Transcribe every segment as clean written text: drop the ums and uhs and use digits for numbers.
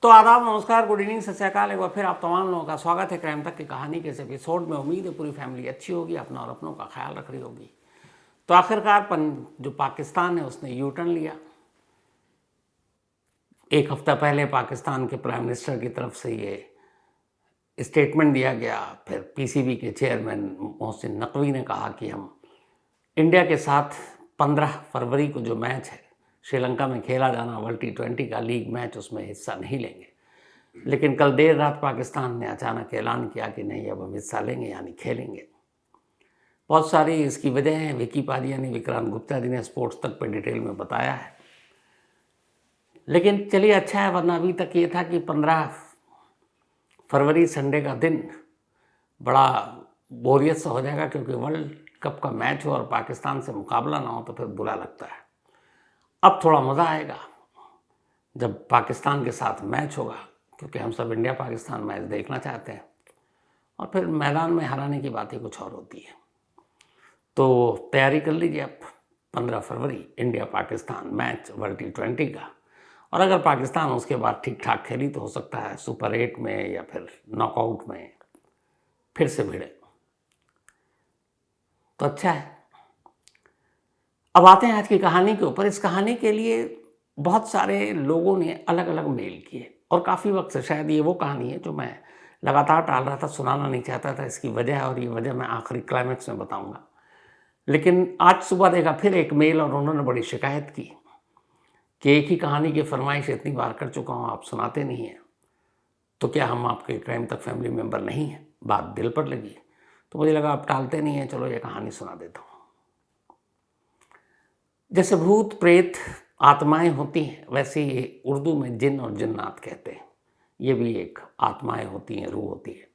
तो आदाब, नमस्कार, गुड इवनिंग, सत श्री अकाल। एक बार फिर आप तमाम लोगों का स्वागत है क्राइम तक की कहानी के इस एपिसोड में। उम्मीद है पूरी फैमिली अच्छी होगी, अपना और अपनों का ख्याल रख रही होगी। तो आखिरकार जो पाकिस्तान है उसने यू टर्न लिया। एक हफ्ता पहले पाकिस्तान के प्राइम मिनिस्टर की तरफ से ये स्टेटमेंट दिया गया। फिर पीसीबी के चेयरमैन मोहसिन नकवी ने कहा कि हम इंडिया के साथ 15 फरवरी को जो मैच है श्रीलंका में खेला जाना वर्ल्ड T20 का लीग मैच, उसमें हिस्सा नहीं लेंगे। लेकिन कल देर रात पाकिस्तान ने अचानक ऐलान किया कि नहीं, अब हम हिस्सा लेंगे, यानी खेलेंगे। बहुत सारी इसकी वजह है। विकी पाजिया ने, विक्रांत गुप्ता जी ने स्पोर्ट्स तक पे डिटेल में बताया है। लेकिन चलिए अच्छा है, वरना अभी तक ये था कि 15 फरवरी संडे का दिन बड़ा बोरियत सा हो जाएगा, क्योंकि वर्ल्ड कप का मैच हो और पाकिस्तान से मुकाबला ना हो तो फिर बुरा लगता है। अब थोड़ा मज़ा आएगा जब पाकिस्तान के साथ मैच होगा, क्योंकि हम सब इंडिया पाकिस्तान मैच देखना चाहते हैं और फिर मैदान में हराने की बात ही कुछ और होती है। तो तैयारी कर लीजिए अब 15 फरवरी India Pakistan match world T20 का। और अगर पाकिस्तान उसके बाद ठीक ठाक खेली तो हो सकता है सुपर 8 में या फिर नॉकआउट में फिर से भिड़े, तो अच्छा है। अब आते हैं आज की कहानी के ऊपर। इस कहानी के लिए बहुत सारे लोगों ने अलग अलग मेल किए और काफ़ी वक्त से, शायद ये वो कहानी है जो मैं लगातार टाल रहा था, सुनाना नहीं चाहता था। इसकी वजह है और ये वजह मैं आखिरी क्लाइमैक्स में बताऊंगा। लेकिन आज सुबह देखा फिर एक मेल और उन्होंने बड़ी शिकायत की कि एक ही कहानी की फरमाइश इतनी बार कर चुका हूँ, आप सुनाते नहीं हैं, तो क्या हम आपके क्राइम तक फैमिली मेम्बर नहीं हैं? बात दिल पर लगी तो मुझे लगा आप टालते नहीं हैं, चलो ये कहानी सुना देता हूँ। जैसे भूत प्रेत आत्माएं होती हैं, वैसे ही उर्दू में जिन और जिन्नात कहते हैं। ये भी एक आत्माएं होती हैं, रूह होती है।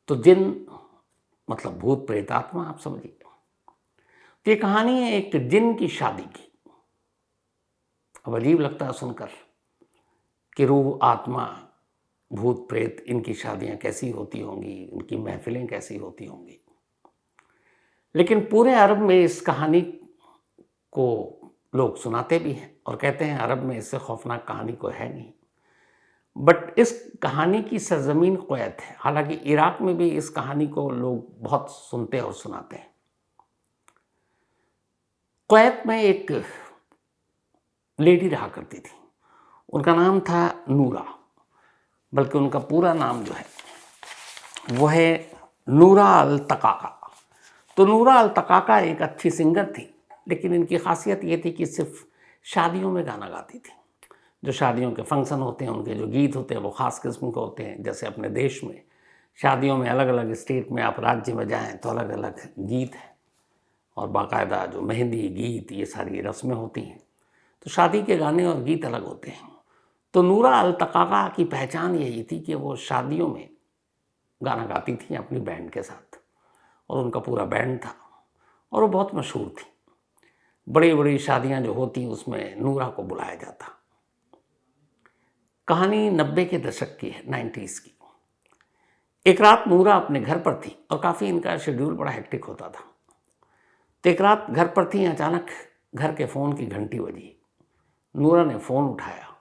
तो जिन मतलब भूत प्रेत आत्मा, आप समझिए। तो ये कहानी है एक जिन की शादी की। अब अजीब लगता है सुनकर कि रूह, आत्मा, भूत प्रेत, इनकी शादियां कैसी होती होंगी, इनकी महफिलें कैसी होती होंगी। लेकिन पूरे अरब में इस कहानी को लोग सुनाते भी हैं और कहते हैं अरब में इससे खौफनाक कहानी कोई है नहीं। बट इस कहानी की सरजमीन कुवैत है। हालांकि इराक में भी इस कहानी को लोग बहुत सुनते और सुनाते हैं। कुवैत में एक लेडी रहा करती थी, उनका नाम था नूरा, बल्कि उनका पूरा नाम जो है वो है नूरा अल तकाका। तो नूरा अल तकाका एक अच्छी सिंगर थी, लेकिन इनकी खासियत ये थी कि सिर्फ शादियों में गाना गाती थी। जो शादियों के फंक्शन होते हैं, उनके जो गीत होते हैं वो ख़ास किस्म के होते हैं। जैसे अपने देश में शादियों में अलग अलग स्टेट में, आप राज्य में जाएं तो अलग अलग गीत हैं और बाकायदा जो मेहंदी गीत, ये सारी रस्में होती हैं। तो शादी के गाने और गीत अलग होते हैं। तो नूरा अल तकाका की पहचान यही थी कि वो शादियों में गाना गाती थी अपनी बैंड के साथ, और उनका पूरा बैंड था और वो बहुत मशहूर थी। बड़ी बड़ी शादियां जो होती उसमें नूरा को बुलाया जाता। कहानी 90 के दशक की है, 90s की। एक रात नूरा अपने घर पर थी और काफ़ी इनका शेड्यूल बड़ा हेक्टिक होता था। तो एक रात घर पर थी, अचानक घर के फ़ोन की घंटी बजी। नूरा ने फ़ोन उठाया।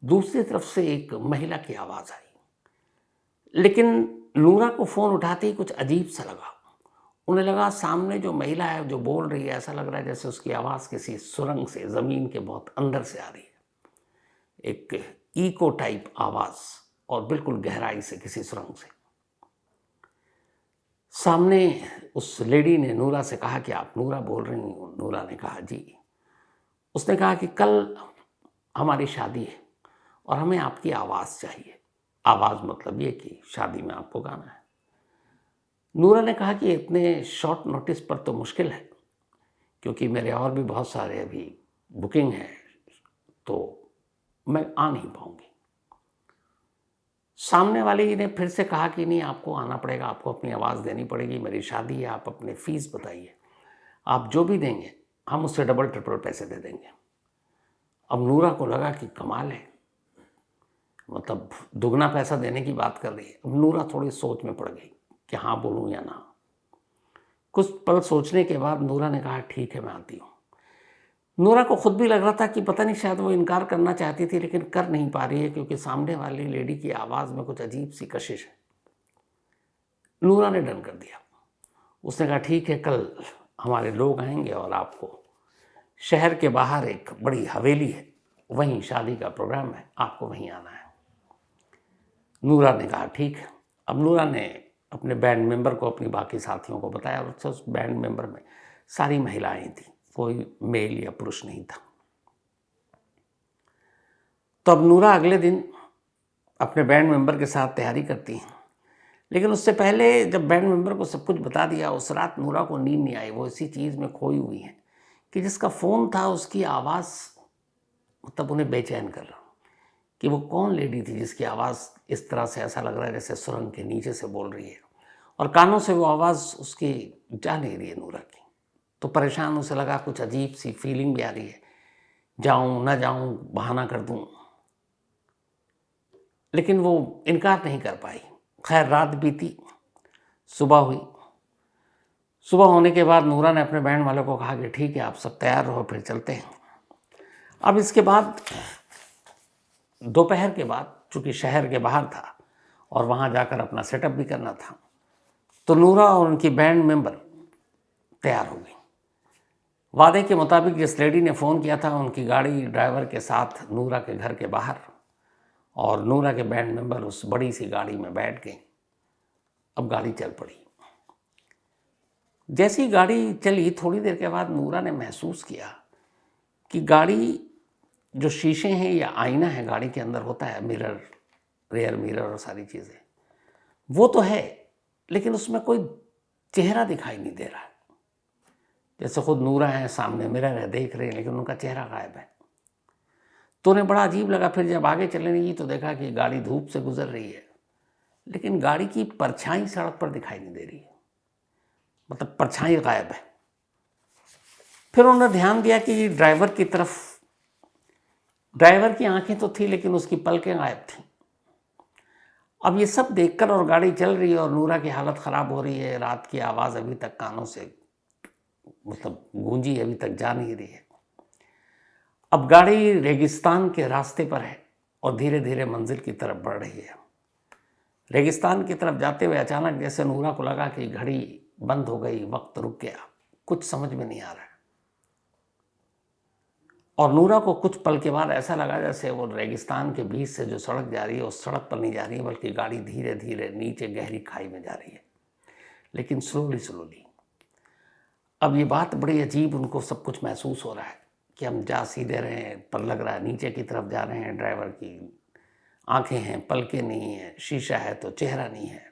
दूसरी तरफ से एक महिला की आवाज़ आई, लेकिन नूरा को फ़ोन उठाते ही कुछ अजीब सा लगा। उन्हें लगा सामने जो महिला है जो बोल रही है, ऐसा लग रहा है जैसे उसकी आवाज़ किसी सुरंग से, ज़मीन के बहुत अंदर से आ रही है। एक इको टाइप आवाज़ और बिल्कुल गहराई से किसी सुरंग से। सामने उस लेडी ने नूरा से कहा कि आप नूरा बोल रही हैं? नूरा ने कहा जी। उसने कहा कि कल हमारी शादी है और हमें आपकी आवाज़ चाहिए। आवाज़ मतलब ये कि शादी में आपको गाना है। नूरा ने कहा कि इतने शॉर्ट नोटिस पर तो मुश्किल है, क्योंकि मेरे और भी बहुत सारे अभी बुकिंग है, तो मैं आ नहीं पाऊंगी। सामने वाले ने फिर से कहा कि नहीं, आपको आना पड़ेगा, आपको अपनी आवाज़ देनी पड़ेगी, मेरी शादी है, आप अपने फ़ीस बताइए, आप जो भी देंगे हम उससे डबल ट्रिपल पैसे दे देंगे। अब नूरा को लगा कि कमाल है, मतलब दुगना पैसा देने की बात कर रही है। अब नूरा थोड़ी सोच में पड़ गई कि हाँ बोलूँ या ना। कुछ पल सोचने के बाद नूरा ने कहा ठीक है, मैं आती हूँ। नूरा को खुद भी लग रहा था कि पता नहीं शायद वो इनकार करना चाहती थी लेकिन कर नहीं पा रही है क्योंकि सामने वाली लेडी की आवाज़ में कुछ अजीब सी कशिश है। नूरा ने डन कर दिया। उसने कहा ठीक है, कल हमारे लोग आएंगे और आपको शहर के बाहर एक बड़ी हवेली है, वहीं शादी का प्रोग्राम है, आपको वहीं आना है। नूरा ने कहा ठीक है। अब नूरा ने अपने बैंड मेंबर को, अपनी बाकी साथियों को बताया और उस बैंड मेंबर में सारी महिलाएं थी, कोई मेल या पुरुष नहीं था। तो अब नूरा अगले दिन अपने बैंड मेंबर के साथ तैयारी करती हैं, लेकिन उससे पहले जब बैंड मेंबर को सब कुछ बता दिया, उस रात नूरा को नींद नहीं आई। वो इसी चीज़ में खोई हुई है कि जिसका फ़ोन था उसकी आवाज़ मतलब उन्हें बेचैन कर रहा, कि वो कौन लेडी थी जिसकी आवाज़ इस तरह से ऐसा लग रहा है जैसे सुरंग के नीचे से बोल रही है और कानों से वो आवाज़ उसकी जा नहीं रही है नूरा की। तो परेशान उसे लगा, कुछ अजीब सी फीलिंग भी आ रही है, जाऊं ना जाऊं, बहाना कर दूं, लेकिन वो इनकार नहीं कर पाई। खैर रात बीती, सुबह हुई। सुबह होने के बाद नूरा ने अपने बैंड वालों को कहा कि ठीक है, आप सब तैयार रहो, फिर चलते हैं। अब इसके बाद दोपहर के बाद, चूँकि शहर के बाहर था और वहाँ जाकर अपना सेटअप भी करना था, तो नूरा और उनकी बैंड मेंबर तैयार हो गई। वादे के मुताबिक जिस लेडी ने फ़ोन किया था उनकी गाड़ी ड्राइवर के साथ नूरा के घर के बाहर, और नूरा के बैंड मेंबर उस बड़ी सी गाड़ी में बैठ गए। अब गाड़ी चल पड़ी। जैसी गाड़ी चली, थोड़ी देर के बाद नूरा ने महसूस किया कि गाड़ी, जो शीशे हैं या आईना है गाड़ी के अंदर होता है, मिरर, रेयर मिरर और सारी चीज़ें, वो तो है, लेकिन उसमें कोई चेहरा दिखाई नहीं दे रहा है। जैसे खुद नूरा है, सामने मिरर है, देख रहे हैं, लेकिन उनका चेहरा गायब है। तो उन्हें बड़ा अजीब लगा। फिर जब आगे चलने लगी तो देखा कि गाड़ी धूप से गुजर रही है, लेकिन गाड़ी की परछाई सड़क पर दिखाई नहीं दे रही है, मतलब परछाई गायब है। फिर उन्होंने ध्यान दिया कि ड्राइवर की तरफ, ड्राइवर की आंखें तो थी लेकिन उसकी पलकें गायब थीं। अब ये सब देखकर, और गाड़ी चल रही है और नूरा की हालत ख़राब हो रही है, रात की आवाज़ अभी तक कानों से मतलब गूंजी अभी तक जा नहीं रही है। अब गाड़ी रेगिस्तान के रास्ते पर है और धीरे धीरे मंजिल की तरफ बढ़ रही है। रेगिस्तान की तरफ जाते हुए अचानक जैसे नूरा को लगा कि घड़ी बंद हो गई, वक्त रुक गया, कुछ समझ में नहीं आ रहा है। और नूरा को कुछ पल के बाद ऐसा लगा जैसे वो रेगिस्तान के बीच से जो सड़क जा रही है उस सड़क पर नहीं जा रही है, बल्कि गाड़ी धीरे धीरे नीचे गहरी खाई में जा रही है, लेकिन स्लोली स्लोली। अब ये बात बड़ी अजीब उनको सब कुछ महसूस हो रहा है कि हम जा सीधे रहे हैं, पर लग रहा है नीचे की तरफ जा रहे हैं। ड्राइवर की आंखें हैं, पलकें नहीं हैं, शीशा है तो चेहरा नहीं है,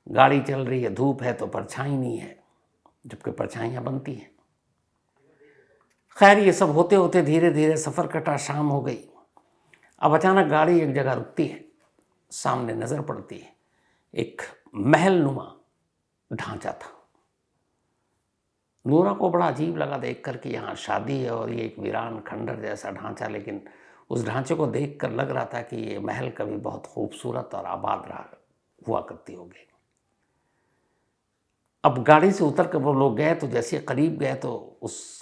गाड़ी चल रही है, धूप है तो परछाई नहीं है, जबकि परछाइयाँ बनती हैं। खैर ये सब होते होते धीरे धीरे सफ़र कटा, शाम हो गई। अब अचानक गाड़ी एक जगह रुकती है, सामने नज़र पड़ती है एक महल नुमा ढांचा था। नूरा को बड़ा अजीब लगा देखकर कि यहाँ शादी है और ये एक वीरान खंडर जैसा ढांचा, लेकिन उस ढांचे को देखकर लग रहा था कि ये महल कभी बहुत खूबसूरत और आबाद रहा हुआ करती होगी। अब गाड़ी से उतर कर वो लोग गए, तो जैसे करीब गए तो उस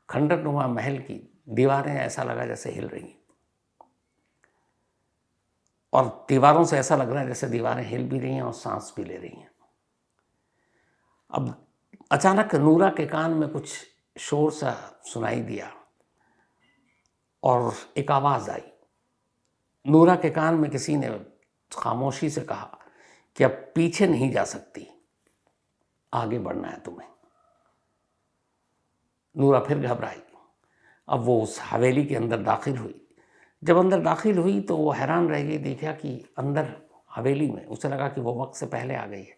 खंडर नुमा महल की दीवारें ऐसा लगा जैसे हिल रही हैं, और दीवारों से ऐसा लग रहा है जैसे दीवारें हिल भी रही हैं और सांस भी ले रही हैं। अब अचानक नूरा के कान में कुछ शोर सा सुनाई दिया और एक आवाज़ आई। नूरा के कान में किसी ने खामोशी से कहा कि अब पीछे नहीं जा सकती, आगे बढ़ना है तुम्हें। नूरा फिर घबराई। अब वो उस हवेली के अंदर दाखिल हुई। जब अंदर दाखिल हुई तो वो हैरान रह गई, देखा कि अंदर हवेली में उसे लगा कि वो वक्त से पहले आ गई है,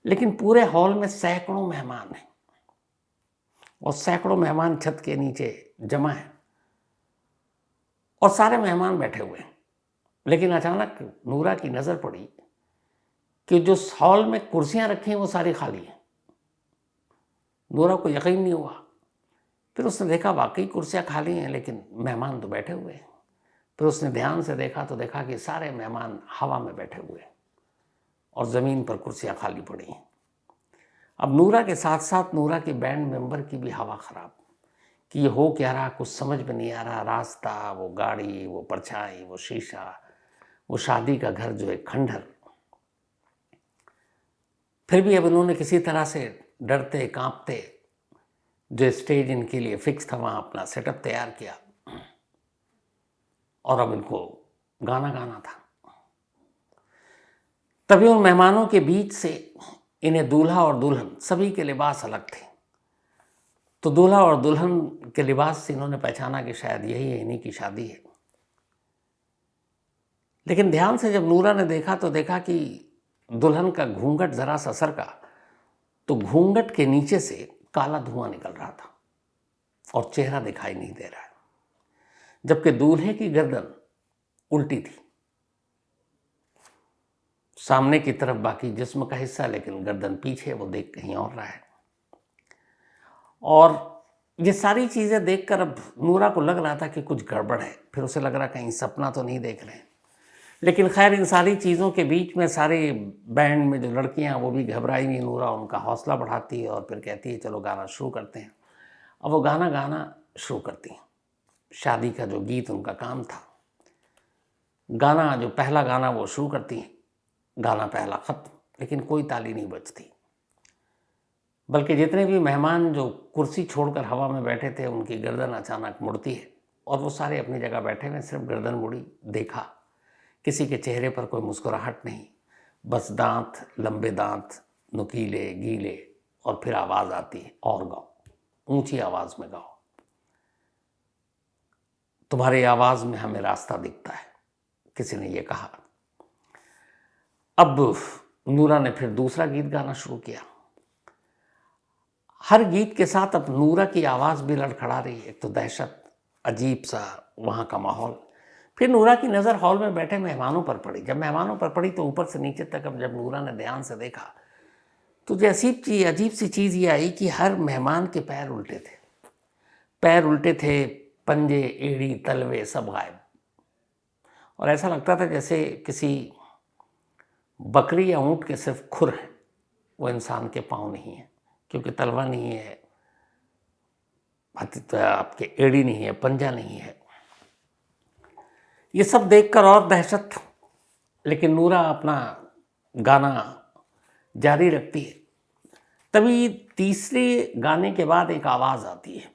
लेकिन पूरे हॉल में सैकड़ों मेहमान हैं और सैकड़ों मेहमान छत के नीचे जमा हैं और सारे मेहमान बैठे हुए हैं। लेकिन अचानक नूरा की नज़र पड़ी कि जो हॉल में कुर्सियां रखी हैं वो सारी खाली हैं। नूरा को यकीन नहीं हुआ। फिर उसने देखा वाकई कुर्सियां खाली हैं, लेकिन मेहमान तो बैठे हुए हैं। फिर उसने ध्यान से देखा तो देखा कि सारे मेहमान हवा में बैठे हुए हैं और ज़मीन पर कुर्सियां खाली पड़ी हैं। अब नूरा के साथ साथ नूरा के बैंड मेंबर की भी हवा ख़राब, कि ये हो क्या रहा, कुछ समझ में नहीं आ रहा। रास्ता, वो गाड़ी, वो परछाई, वो शीशा, वो शादी का घर जो एक खंडहर। फिर भी अब इन्होंने किसी तरह से डरते कांपते जो स्टेज इनके लिए फिक्स था वहाँ अपना सेटअप तैयार किया और अब इनको गाना गाना था। तभी उन मेहमानों के बीच से इन्हें दूल्हा और दुल्हन सभी के लिबास अलग थे, तो दूल्हा और दुल्हन के लिबास से इन्होंने पहचाना कि शायद यही है, इन्हीं की शादी है। लेकिन ध्यान से जब नूरा ने देखा तो देखा कि दुल्हन का घूंघट जरा सा सरका तो घूंघट के नीचे से काला धुआं निकल रहा था और चेहरा दिखाई नहीं दे रहा है, जबकि दूल्हे की गर्दन उल्टी थी, सामने की तरफ बाकी जिस्म का हिस्सा, लेकिन गर्दन पीछे, वो देख कहीं और रहा है। और ये सारी चीज़ें देखकर अब नूरा को लग रहा था कि कुछ गड़बड़ है। फिर उसे लग रहा कहीं सपना तो नहीं देख रहे हैं। लेकिन खैर इन सारी चीज़ों के बीच में सारे बैंड में जो लड़कियां वो भी घबराई हुई, नूरा उनका हौसला बढ़ाती है और फिर कहती है चलो गाना शुरू करते हैं। अब वो गाना गाना शुरू करती हैं। शादी का जो गीत उनका काम था, गाना जो पहला गाना वो शुरू करती हैं, गाना पहला ख़त्म, लेकिन कोई ताली नहीं बजती। बल्कि जितने भी मेहमान जो कुर्सी छोड़कर हवा में बैठे थे उनकी गर्दन अचानक मुड़ती है और वो सारे अपनी जगह बैठे हुए, सिर्फ गर्दन मुड़ी। देखा किसी के चेहरे पर कोई मुस्कुराहट नहीं, बस दांत, लंबे दांत, नुकीले गीले, और फिर आवाज़ आती है और गाओ, ऊंची आवाज़ में गाओ, तुम्हारी आवाज़ में हमें रास्ता दिखता है, किसी ने ये कहा। अब नूरा ने फिर दूसरा गीत गाना शुरू किया। हर गीत के साथ अब नूरा की आवाज़ भी लड़खड़ा रही है। एक तो दहशत, अजीब सा वहाँ का माहौल। फिर नूरा की नज़र हॉल में बैठे मेहमानों पर पड़ी। जब मेहमानों पर पड़ी तो ऊपर से नीचे तक अब जब नूरा ने ध्यान से देखा तो जो अजीब सी चीज़ ये आई कि हर मेहमान के पैर उल्टे थे। पैर उल्टे थे, पंजे, एड़ी, तलवे सब गायब। और ऐसा लगता था जैसे किसी बकरी या ऊँट के सिर्फ खुर हैं, वो इंसान के पाँव नहीं है, क्योंकि तलवा नहीं है, आपके एड़ी नहीं है, पंजा नहीं है। ये सब देखकर और दहशत। लेकिन नूरा अपना गाना जारी रखती है। तभी तीसरे गाने के बाद एक आवाज़ आती है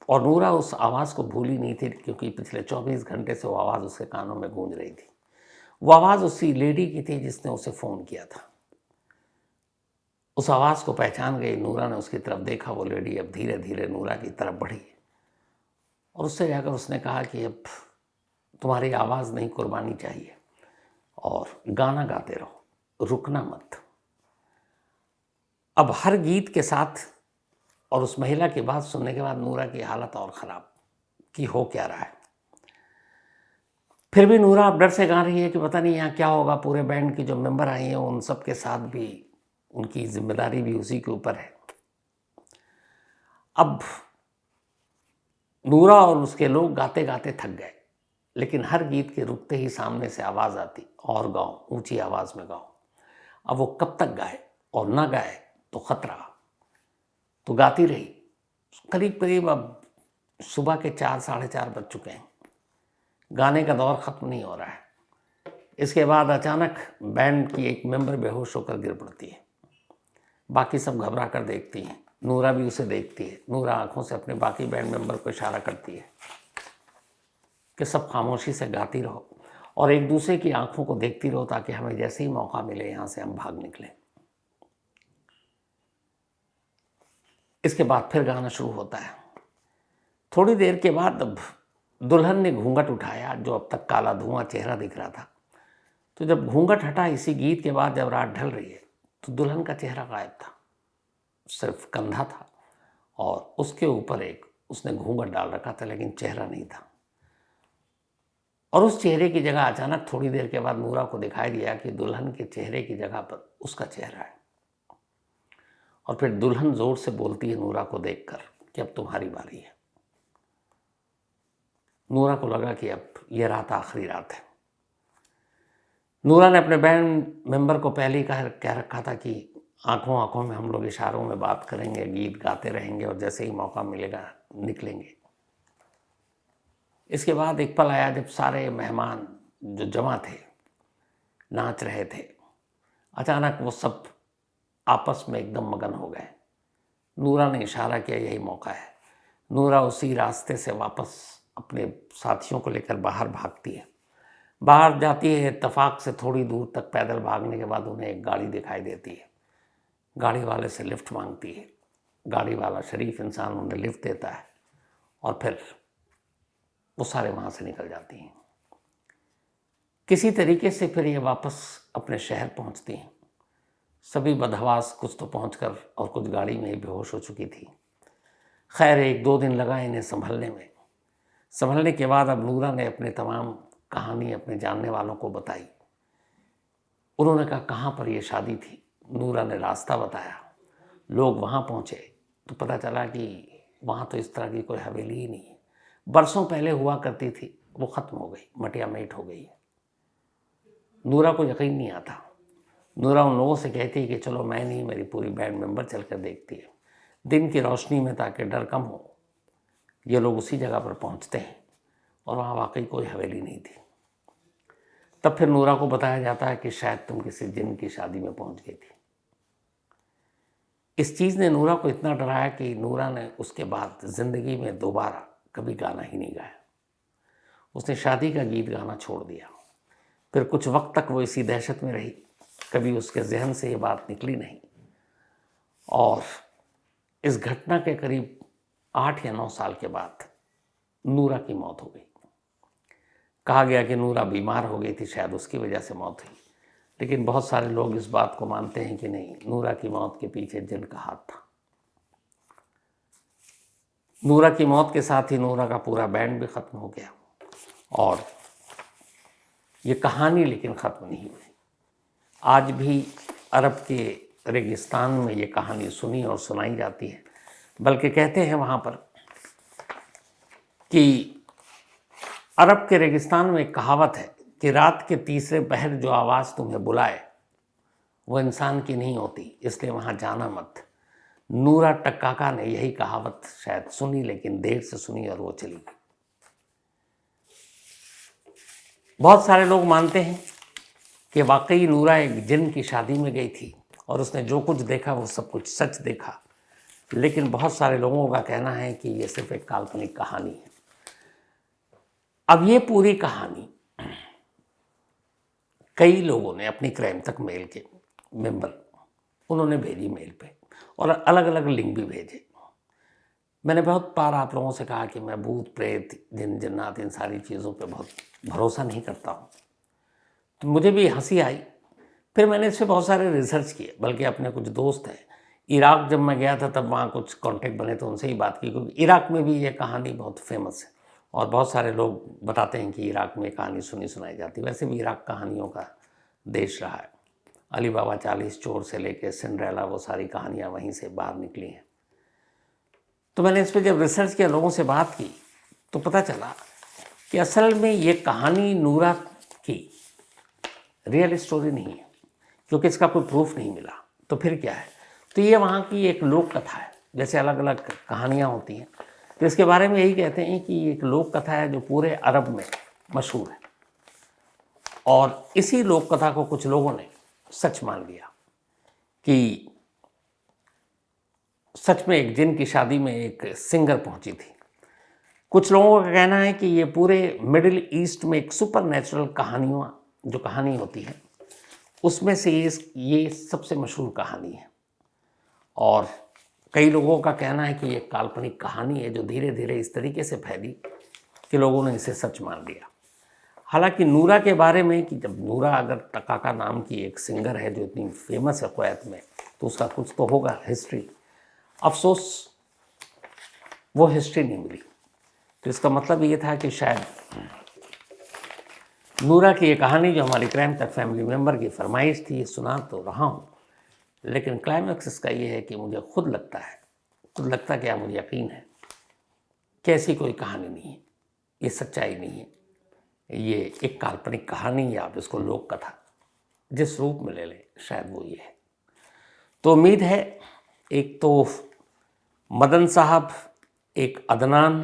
और नूरा उस आवाज़ को भूली नहीं थी, क्योंकि पिछले 24 घंटे से वो आवाज़ उसके कानों में गूंज रही थी। वो आवाज़ उसी लेडी की थी जिसने उसे फ़ोन किया था। उस आवाज़ को पहचान गई नूरा ने, उसकी तरफ देखा। वो लेडी अब धीरे धीरे नूरा की तरफ बढ़ी और उससे जाकर उसने कहा कि अब तुम्हारी आवाज़ नहीं कुर्बानी चाहिए और गाना गाते रहो, रुकना मत। अब हर गीत के साथ और उस महिला की बात सुनने के बाद नूरा की हालत और ख़राब कि हो क्या रहा है। फिर भी नूरा अब डर से गा रही है कि पता नहीं यहाँ क्या होगा। पूरे बैंड की जो मेंबर आई हैं उन सब के साथ भी उनकी जिम्मेदारी भी उसी के ऊपर है। अब नूरा और उसके लोग गाते गाते थक गए, लेकिन हर गीत के रुकते ही सामने से आवाज़ आती, और गाओ, ऊंची आवाज़ में गाओ। अब वो कब तक गाए, और ना गाए तो खतरा। तो गाती रही। करीब करीब अब सुबह के 4 साढ़े 4 बज चुके हैं। गाने का दौर ख़त्म नहीं हो रहा है। इसके बाद अचानक बैंड की एक मेंबर बेहोश होकर गिर पड़ती है। बाकी सब घबरा कर देखती हैं, नूरा भी उसे देखती है। नूरा आंखों से अपने बाकी बैंड मेंबर को इशारा करती है कि सब खामोशी से गाती रहो और एक दूसरे की आंखों को देखती रहो, ताकि हमें जैसे ही मौका मिले यहाँ से हम भाग निकलें। इसके बाद फिर गाना शुरू होता है। थोड़ी देर के बाद अब दुल्हन ने घूंघट उठाया, जो अब तक काला धुआं चेहरा दिख रहा था। तो जब घूंघट हटा इसी गीत के बाद, जब रात ढल रही है, तो दुल्हन का चेहरा गायब था, सिर्फ कंधा था और उसके ऊपर एक उसने घूंघट डाल रखा था, लेकिन चेहरा नहीं था। और उस चेहरे की जगह अचानक थोड़ी देर के बाद नूरा को दिखाई दिया कि दुल्हन के चेहरे की जगह पर उसका चेहरा है। और फिर दुल्हन जोर से बोलती है नूरा को देखकर कि अब तुम्हारी बारी है। नूरा को लगा कि अब यह रात आखिरी रात है। नूरा ने अपने बैंड मेंबर को पहले ही कह रखा था कि आंखों आंखों में हम लोग इशारों में बात करेंगे, गीत गाते रहेंगे और जैसे ही मौका मिलेगा निकलेंगे। इसके बाद एक पल आया जब सारे मेहमान जो जमा थे, नाच रहे थे, अचानक वो सब आपस में एकदम मगन हो गए। नूरा ने इशारा किया, यही मौका है। नूरा उसी रास्ते से वापस अपने साथियों को लेकर बाहर भागती है। बाहर जाती है, इत्तेफाक से थोड़ी दूर तक पैदल भागने के बाद उन्हें एक गाड़ी दिखाई देती है। गाड़ी वाले से लिफ्ट मांगती है। गाड़ी वाला शरीफ इंसान उन्हें लिफ्ट देता है और फिर वो सारे वहाँ से निकल जाती हैं। किसी तरीके से फिर ये वापस अपने शहर पहुँचती हैं। सभी बदहवास कुछ तो पहुँचकर और कुछ गाड़ी में ही बेहोश हो चुकी थी। खैर 1-2 दिन लगा इन्हें संभलने में। संभलने के बाद अब नूरा ने अपने तमाम कहानी अपने जानने वालों को बताई। उन्होंने कहा कहाँ पर ये शादी थी। नूरा ने रास्ता बताया। लोग वहाँ पहुँचे तो पता चला कि वहाँ तो इस तरह की कोई हवेली ही नहीं है। बरसों पहले हुआ करती थी, वो ख़त्म हो गई, मटिया मेट हो गई। नूरा को यकीन नहीं आता। नूरा उन लोगों से कहती है कि चलो मैं नहीं, मेरी पूरी बैंड मेंबर चल कर देखती है। दिन की रोशनी में ताकि डर कम हो, ये लोग उसी जगह पर पहुंचते हैं और वहाँ वाकई कोई हवेली नहीं थी। तब फिर नूरा को बताया जाता है कि शायद तुम किसी जिन की शादी में पहुंच गई थी। इस चीज़ ने नूरा को इतना डराया कि नूरा ने उसके बाद ज़िंदगी में दोबारा कभी गाना ही नहीं गाया। उसने शादी का गीत गाना छोड़ दिया। फिर कुछ वक्त तक वो इसी दहशत में रही। कभी उसके जहन से ये बात निकली नहीं। और इस घटना के करीब 8 या 9 साल के बाद नूरा की मौत हो गई। कहा गया कि नूरा बीमार हो गई थी, शायद उसकी वजह से मौत हुई। लेकिन बहुत सारे लोग इस बात को मानते हैं कि नहीं, नूरा की मौत के पीछे जिन का हाथ था। नूरा की मौत के साथ ही नूरा का पूरा बैंड भी ख़त्म हो गया और ये कहानी लेकिन ख़त्म नहीं हुई। आज भी अरब के रेगिस्तान में ये कहानी सुनी और सुनाई जाती है। बल्कि कहते हैं वहाँ पर कि अरब के रेगिस्तान में एक कहावत है कि रात के तीसरे पहर जो आवाज़ तुम्हें बुलाए वो इंसान की नहीं होती, इसलिए वहाँ जाना मत। नूरा टक्काका ने यही कहावत शायद सुनी, लेकिन देर से सुनी और वो चली गई। बहुत सारे लोग मानते हैं कि वाकई नूरा एक जिन की शादी में गई थी और उसने जो कुछ देखा वो सब कुछ सच देखा। लेकिन बहुत सारे लोगों का कहना है कि ये सिर्फ एक काल्पनिक कहानी है। अब ये पूरी कहानी कई लोगों ने अपनी क्राइम तक मेल के मेंबर उन्होंने भेजी मेल पे और अलग अलग लिंक भी भेजे। मैंने बहुत बार आप लोगों से कहा कि मैं भूत प्रेत जिन जन्नात इन सारी चीज़ों पे बहुत भरोसा नहीं करता हूँ। तो मुझे भी हंसी आई। फिर मैंने इस पर बहुत सारे रिसर्च किए। बल्कि अपने कुछ दोस्त हैं इराक़, जब मैं गया था तब वहाँ कुछ कांटेक्ट बने तो उनसे ही बात की, क्योंकि इराक़ में भी ये कहानी बहुत फेमस है और बहुत सारे लोग बताते हैं कि इराक़ में कहानी सुनी सुनाई जाती है। वैसे भी इराक़ कहानियों का देश रहा है। अली बाबा 40 चोर से लेकर सिंड्रेला, वो सारी कहानियाँ वहीं से बाहर निकली हैं। तो मैंने इस पर जब रिसर्च किया, लोगों से बात की, तो पता चला कि असल में ये कहानी नूरा की रियल स्टोरी नहीं है, क्योंकि इसका कोई प्रूफ नहीं मिला। तो फिर क्या है? तो ये वहाँ की एक लोक कथा है। जैसे अलग अलग कहानियाँ होती हैं, तो इसके बारे में यही कहते हैं कि एक लोक कथा है जो पूरे अरब में मशहूर है। और इसी लोक कथा को कुछ लोगों ने सच मान लिया कि सच में एक जिन की शादी में एक सिंगर पहुंची थी। कुछ लोगों का कहना है कि ये पूरे मिडिल ईस्ट में एक सुपर नेचुरल कहानियाँ जो कहानी होती है उसमें से ये सबसे मशहूर कहानी है। और कई लोगों का कहना है कि ये काल्पनिक कहानी है जो धीरे धीरे इस तरीके से फैली कि लोगों ने इसे सच मान लिया। हालांकि नूरा के बारे में कि जब नूरा अगर टकाका नाम की एक सिंगर है जो इतनी फेमस है कुवैत में, तो उसका कुछ तो होगा हिस्ट्री। अफसोस वो हिस्ट्री नहीं मिली। तो इसका मतलब ये था कि शायद नूरा की ये कहानी जो हमारी क्राइम तक फैमिली मेम्बर की फरमाइश थी, ये सुना तो रहा हूँ, लेकिन क्लाइमैक्स इसका ये है कि मुझे खुद लगता है क्या, मुझे यकीन है कि ऐसी कोई कहानी नहीं है, ये सच्चाई नहीं है, ये एक काल्पनिक कहानी या आप इसको लोक कथा जिस रूप में ले लें, शायद वो ये है। तो उम्मीद है एक तो मदन साहब एक अदनान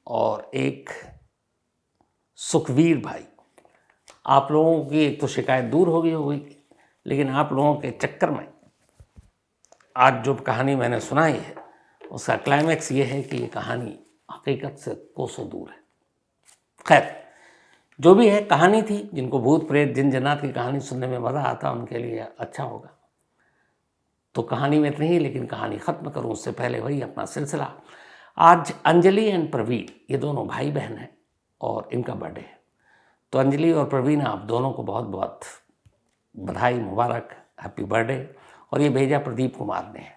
और एक सुखवीर भाई। आप लोगों की एक तो शिकायत दूर हो गई, लेकिन आप लोगों के चक्कर में आज जो कहानी मैंने सुनाई है उसका क्लाइमैक्स ये है कि ये कहानी हकीकत से कोसों दूर है। खैर, जो भी है, कहानी थी। जिनको भूत प्रेत जिन जन्नात की कहानी सुनने में मज़ा आता उनके लिए अच्छा होगा। तो कहानी में इतनी ही, लेकिन कहानी ख़त्म करूँ उससे पहले वही अपना सिलसिला। आज अंजलि एंड प्रवीण, ये दोनों भाई बहन हैं और इनका बर्थडे है। तो अंजलि और प्रवीण, आप दोनों को बहुत बहुत बधाई, मुबारक, हैप्पी बर्थडे। और ये भेजा प्रदीप कुमार ने है।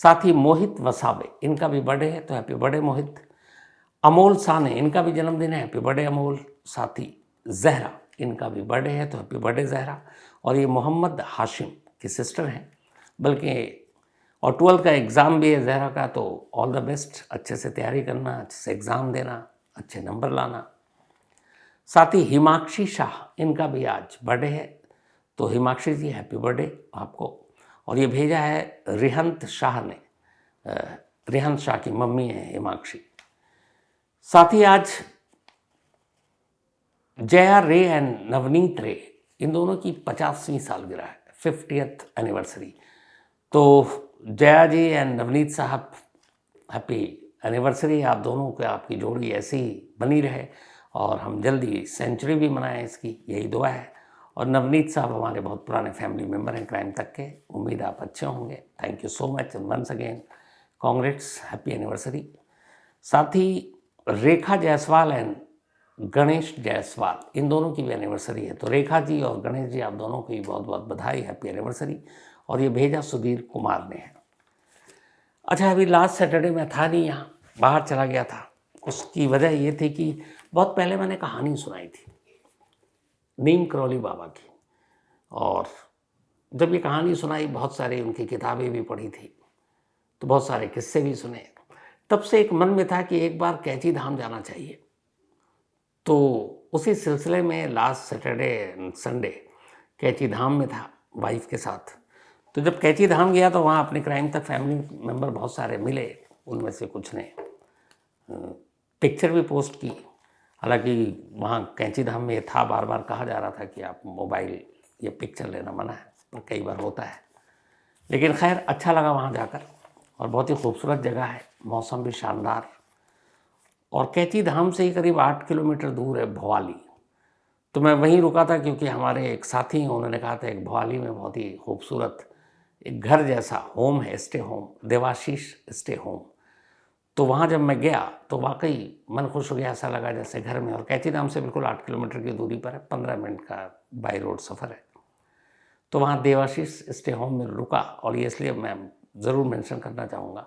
साथ ही मोहित वसावे, इनका भी बर्थडे है, तो हैप्पी बर्थडे मोहित। अमोल साने, इनका भी जन्मदिन है, हैप्पी बर्थडे अमोल। साथ ही जहरा, इनका भी बर्थडे है, तो हैप्पी बर्थडे जहरा। और ये मोहम्मद हाशिम की सिस्टर हैं, बल्कि और 12th का एग्ज़ाम भी है जहरा का, तो ऑल द बेस्ट। अच्छे से तैयारी करना, अच्छे से एग्ज़ाम देना, अच्छे नंबर लाना। साथ ही हिमाक्षी शाह, इनका भी आज बर्थडे है, तो हिमाक्षी जी हैप्पी बर्थडे आपको। और ये भेजा है रिहंत शाह ने, रिहंत शाह की मम्मी है हिमाक्षी। साथ ही आज जया रे एंड नवनीत रे, इन दोनों की 50वीं सालगिरह है, 50th एनिवर्सरी। तो जया जी एंड नवनीत साहब, हैप्पी एनिवर्सरी। आप दोनों को, आपकी जोड़ी ऐसी ही बनी रहे और हम जल्दी सेंचुरी भी मनाएं, इसकी यही दुआ है। और नवनीत साहब हमारे बहुत पुराने फैमिली मेम्बर हैं क्राइम तक के। उम्मीद आप अच्छे होंगे। Thank you so much once again, congrats, happy anniversary. साथ ही रेखा जायसवाल एंड गणेश जायसवाल, इन दोनों की भी एनिवर्सरी है। तो रेखा जी और गणेश जी, आप दोनों की बहुत बहुत बधाई, हैप्पी एनिवर्सरी। और ये भेजा सुधीर कुमार ने है। अच्छा, अभी लास्ट सैटरडे में था नहीं यहाँ, बाहर चला गया था। उसकी वजह ये थी कि बहुत पहले मैंने कहानी सुनाई थी नीम करौली बाबा की, और जब ये कहानी सुनाई, बहुत सारी उनकी किताबें भी पढ़ी थी, तो बहुत सारे किस्से भी सुने। तब से एक मन में था कि एक बार कैची धाम जाना चाहिए। तो उसी सिलसिले में last Saturday Sunday Kainchi Dham में था वाइफ के साथ। तो जब कैची धाम गया तो वहाँ अपने क्राइम तक फैमिली मेम्बर बहुत सारे मिले। उनमें से कुछ ने पिक्चर भी पोस्ट की। हालांकि वहाँ कैंची धाम में था, बार बार कहा जा रहा था कि आप मोबाइल या पिक्चर लेना मना है, कई बार होता है। लेकिन खैर, अच्छा लगा वहाँ जाकर, और बहुत ही खूबसूरत जगह है, मौसम भी शानदार। और कैंची धाम से ही करीब 8 किलोमीटर दूर है भवाली। तो मैं वहीं रुका था क्योंकि हमारे एक साथी हैं, उन्होंने कहा था एक भवाली में बहुत ही खूबसूरत एक घर जैसा होम है, stay home, Devashish stay home. तो वहाँ जब मैं गया तो वाकई मन खुश हो गया, ऐसा लगा जैसे घर में। और कैंची धाम से बिल्कुल 8 किलोमीटर की दूरी पर है, 15 मिनट का बाई रोड सफ़र है। तो वहाँ देवाशीष स्टे होम में रुका। और ये इसलिए मैं ज़रूर मेंशन करना चाहूँगा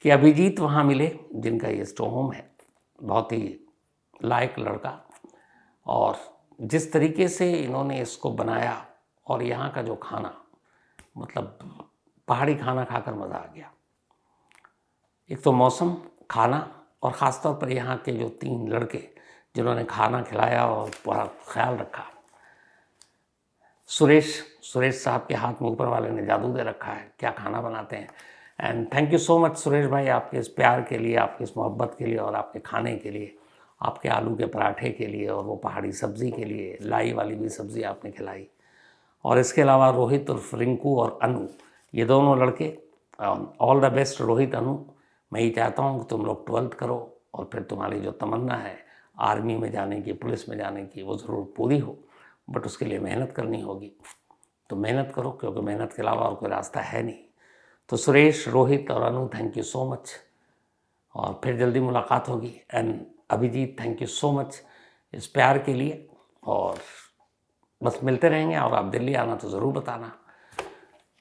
कि अभिजीत वहाँ मिले, जिनका ये स्टे होम है, बहुत ही लायक लड़का। और जिस तरीके से इन्होंने इसको बनाया, और यहाँ का जो खाना, मतलब पहाड़ी खाना खाकर मज़ा आ गया। एक तो मौसम, खाना, और ख़ास तौर पर यहाँ के जो 3 लड़के जिन्होंने खाना खिलाया और पूरा ख्याल रखा। सुरेश साहब के हाथ में ऊपर वाले ने जादू दे रखा है, क्या खाना बनाते हैं। And thank you so much Suresh भाई, आपके इस प्यार के लिए, आपकी इस मोहब्बत के लिए, और आपके खाने के लिए, आपके आलू के पराठे के लिए, और वो पहाड़ी सब्ज़ी के लिए, लाई वाली भी सब्ज़ी आपने खिलाई। और इसके अलावा रोहित उर्फ रिंकू और अनु, ये दोनों लड़के, ऑल द बेस्ट रोहित, अनु। मैं ही चाहता हूँ कि तुम लोग 12th करो, और फिर तुम्हारी जो तमन्ना है आर्मी में जाने की, पुलिस में जाने की, वो ज़रूर पूरी हो। बट उसके लिए मेहनत करनी होगी, तो मेहनत करो, क्योंकि मेहनत के अलावा और कोई रास्ता है नहीं। तो सुरेश, रोहित और Anu, thank you so much, और फिर जल्दी मुलाकात होगी। And Abhijit, thank you so much इस प्यार के लिए, और बस मिलते रहेंगे। और आप दिल्ली आना तो ज़रूर बताना।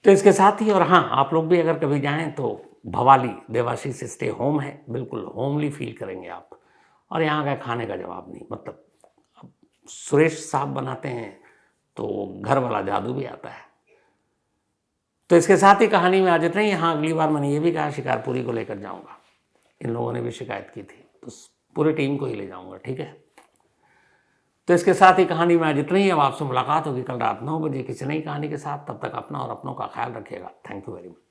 तो इसके साथ ही, और हाँ, आप लोग भी अगर कभी जाएं तो भवाली देवाशीष स्टे होम है, बिल्कुल होमली फील करेंगे आप। और यहाँ का खाने का जवाब नहीं, मतलब अब सुरेश साहब बनाते हैं तो घर वाला जादू भी आता है। तो इसके साथ ही कहानी में आज इतना ही। यहाँ अगली बार मैंने ये भी कहा शिकारपुरी को लेकर जाऊँगा, इन लोगों ने भी शिकायत की थी, तो पूरी टीम को ही ले जाऊँगा, ठीक है। तो इसके साथ ही कहानी में आज इतना ही। अब आपसे मुलाकात होगी कल रात 9 बजे किसी नई कहानी के साथ। तब तक अपना और अपनों का ख्याल रखिएगा। Thank you very much.